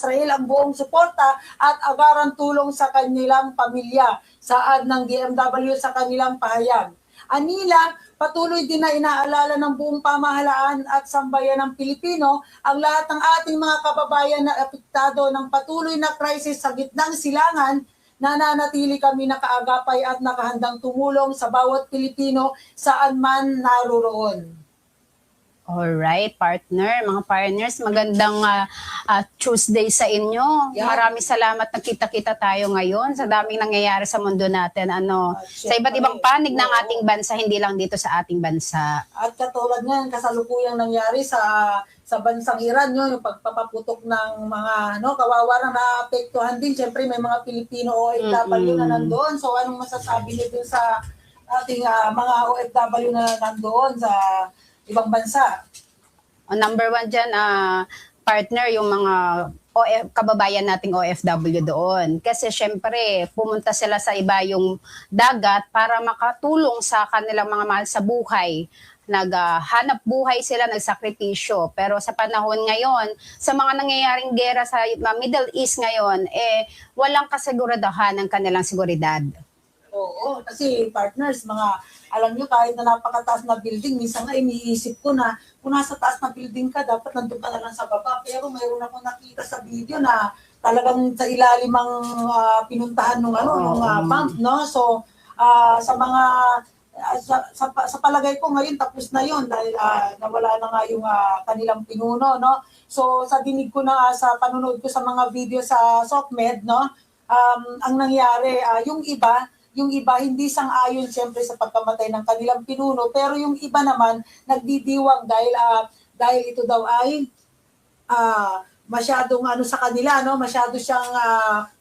Israel ang buong suporta at agarang tulong sa kanilang pamilya, saad ng DMW sa kanilang pahayag. Anila, patuloy din na inaalala ng buong pamahalaan at sambayan ng Pilipino ang lahat ng ating mga kababayan na apektado ng patuloy na krisis sa gitnang silangan. Nananatili kami nakaagapay at nakahandang tumulong sa bawat Pilipino saan man naroroon. Alright, partner. Mga partners, magandang Tuesday sa inyo. Yeah. Maraming salamat nagkita-kita tayo ngayon sa daming nangyayari sa mundo natin. Sa iba't ibang panig ng ating bansa, hindi lang dito sa ating bansa. At katulad nga, kasalukuyang nangyari sa bansang Iran, yung pagpapaputok ng mga kawawa na naapektuhan din. Siyempre, may mga Pilipino OFW na nandoon. So, anong masasabi niyo dun sa ating mga OFW na nandoon sa ibang bansa? Number one dyan, partner, yung mga kababayan nating OFW doon. Kasi syempre, pumunta sila sa iba yung dagat para makatulong sa kanilang mga mahal sa buhay. Naghanap buhay sila, nagsakripisyo. Pero sa panahon ngayon, sa mga nangyayaring gera sa Middle East ngayon, walang kasiguradahan ng kanilang seguridad. Oo, kasi partners, alam nyo, kahit na napakataas na building, minsan nga iniisip ko na kung nasa taas na building ka, dapat nandun ka na lang sa baba. Pero mayroon ako nakita sa video na talagang sa ilalim ang pinuntahan ng pump, no? So, sa mga sa palagay ko ngayon tapos na yon dahil nawala na nga yung kanilang pinuno, no? So, sa dinig ko na sa panonood ko sa mga video sa SOCMED, no? Ang nangyari, yung iba hindi sang-ayon siyempre sa pagkamatay ng kanilang pinuno, pero yung iba naman nagdidiwang dahil ito daw ay masyadong sa kanila, no, masyado siyang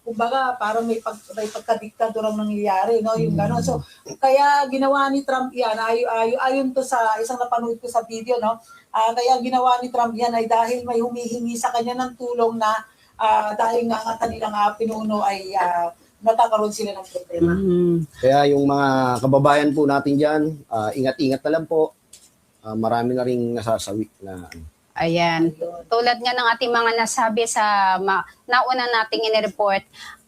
kumbaga parang may pagkadiktadurang nangyayari, no, yung gano'n. So kaya ginawa ni Trump yan, ayon to sa isang napanood ko sa video, no, kaya ginawa ni Trump yan ay dahil may humihingi sa kanya ng tulong na dahil nga kanilang pinuno ay nagkakaroon sila ng problema. Kaya yung mga kababayan po natin dyan, ingat-ingat na lang po. Marami na ring nasasawi na Ayan. Tulad nga ng ating mga nasabi sa nauna nating inireport,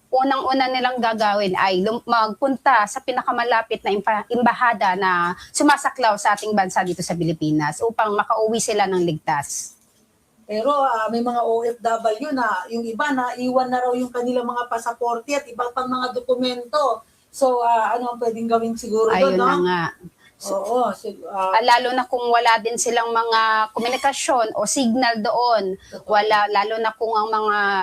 unang-una nilang gagawin ay magpunta sa pinakamalapit na imbahada na sumasaklaw sa ating bansa dito sa Pilipinas upang makauwi sila ng ligtas. Pero may mga OFW na yung iba na iwan na raw yung kanilang mga pasaporte at ibang pang mga dokumento. So ano ang pwedeng gawin siguro doon, no? Ayun na nga. Oo. Lalo na kung wala din silang mga komunikasyon o signal doon. Lalo na kung ang mga